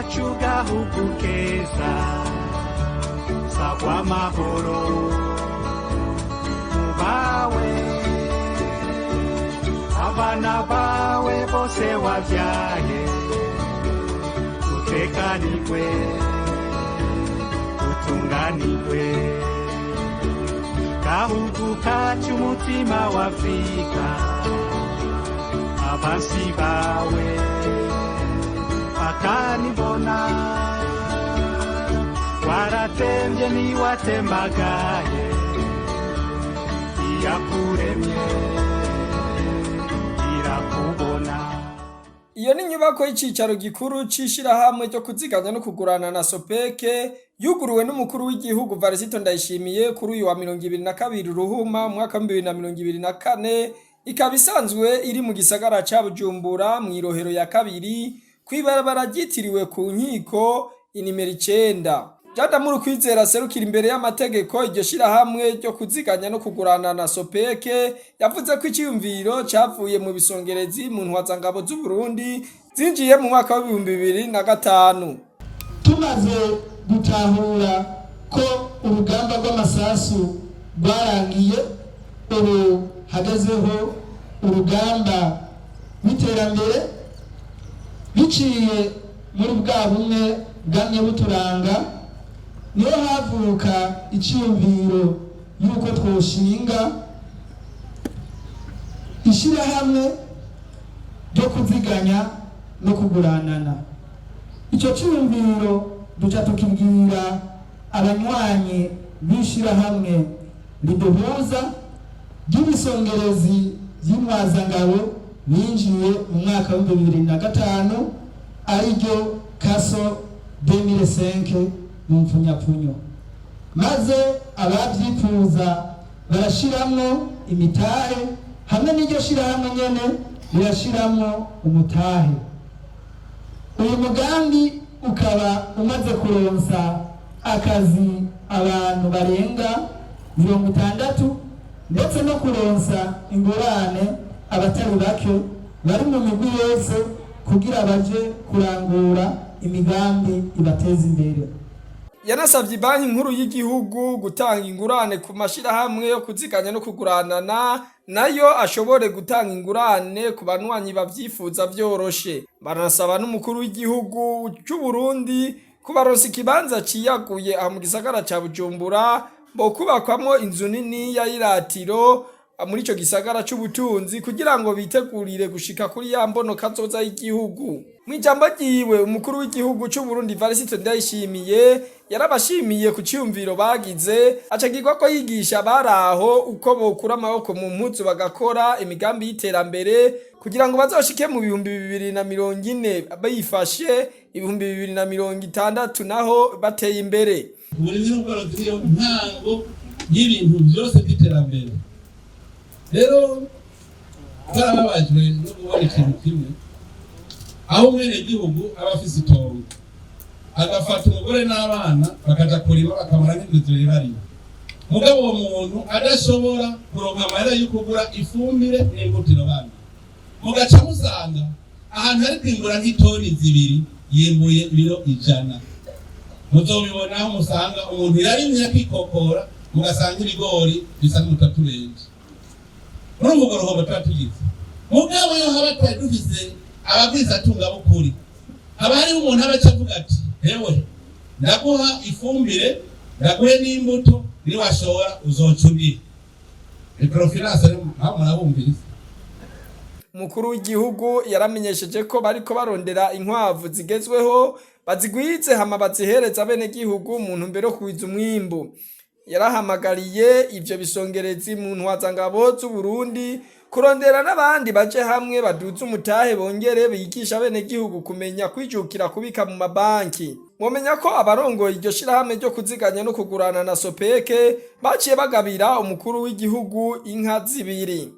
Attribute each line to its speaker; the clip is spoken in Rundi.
Speaker 1: kacu gahugu keza sagwa amahoro mubawe abana bawe bose wavyaye utekanirwe utunganirwe gahugu kacu umutima wa Afrika abansi bawe akanibona waratemvye niwatembagaye iyakuremye irakubona.
Speaker 2: Iyo ni nyubako y'icicaro gikuru c'ishirahamwe ryo kuziganya no kuguranana SOPEC yuguruwe n'umukuru w'igihugu Varisito Ndayishimiye kuri uyu wa 22 Ruhuma mwaka 2024, ikaba isanzwe iri mu gisagara ca Bujumbura mw'irohero ya kabiri kwibarabara ryitiriwe ku nkiko inimero 9. Jadamuru Kwizera serukira imbere y'amategeko iryo shirahamwe ryo kuziganya no kuguranana SOPEC yavuze ko icyumviro cyavuye mu bisongerezi mu ntwazangabo z'u Burundi zinjiye mu mwaka wa 2005.
Speaker 3: Tumaze gutahura ko urugamba rw'amasasu rwarangiye, ubu hagazeho urugamba rw'iterambere biciye muri bwa bumwe bwamye buturanga, niyo havuka icyumviro yuko twoshinga ishirahamwe ryo kuziganya no kuguranana. Icyo cyumviro duca tukibwira abanywanyi b'ishirahamwe riduhuza ry'ibisongerezi by'intwazangabo binjiye mu mwaka wa 2005 ariryo kaso 2005 mu mpfunyapfunyo, maze ababyifuza barashiramwo imitahe hamwe n'iryo shirahamwe nyene rirashiramwo umutahe. Uyu mugambi ukaba umaze kuronsa akazi abantu barenga 60 ndetse no kuronsa ingurane abatari bake bari mu migwi yose kugira baje kurangura imigambi ibateza imbere.
Speaker 2: Yanasavye banki nkuru y'igihugu gutanga ingurane ku mashirahamwe yo kuziganya no kuguranana nayo ashobore gutanga ingurane ku banwanyi bavyifuza vyoroshe. Baranasaba n'umukuru w'igihugu cy'u Burundi kubaronsa ikibanza ciyaguye mu gisagara ca Bujumbura bo kubakwamo inzu nini ya iratiro muri ico gisagara c'ubutunzi kugira ngo bitegurire gushika kuri ya mbono kazoza y'igihugu. Mwijambo ryiwe umukuru w'igihugu cy'u Burundi Varisito Ndayishimiye yarabashimiye ku cyumviro bagize, acagirwa ko yigisha baraho uko bokura amaboko mu mpuzu bagakora imigambi y'iterambere kugira ngo bazoshike mu 2040 bayifashe 2060 naho bateye imbere.
Speaker 4: Uburimyi n'ubworozi niyo ntango y'ibintu byose by'iterambere. Rero barababajwe no kubona ikintu kimwe, aho umwenegihugu aba afise itongo agafata umugore n'abana bakaja kurima bakamara n'inzu ribariye, mugabo uwo muntu adashobora kuronka amahera yo kugura ifumbire n'imbutiro bandi, mugaca musanga ahantu hari kwingura nk'itoni 2 yimbuye ibiro 100. Muzobibona aho musanga umuntu yarimye akikokora mugasanga ibigori bisa n'umutaturenje. Muri umugoroba twatugize mugabo yo haba dufise ababwiza tunga bukuri, haba hari umuntu abaca avuga ati hewe ndaguha ifumbire ndaguhe n'imbuto ni washora uzocubira microfinance aho murabumvise.
Speaker 2: Umukuru w'igihugu yaramenyesheje ko bariko barondera inkwavu zigezweho bazigwize hama bazihereza bene gihugu mu ntumbero yo kwiza umwimbu. Yarahamagariye ivyo bisongerezi mu ntwazangabo z'u Burundi kurondera n'abandi baje hamwe baduza umutahe bongere bigisha bene gihugu kumenya kwijukira kubika mu mabanki. Mwomenya ko abarongoye iryo shirahamwe ryo kuziganya no kugurana na SOPEC baciye bagabira umukuru w'igihugu inka 2.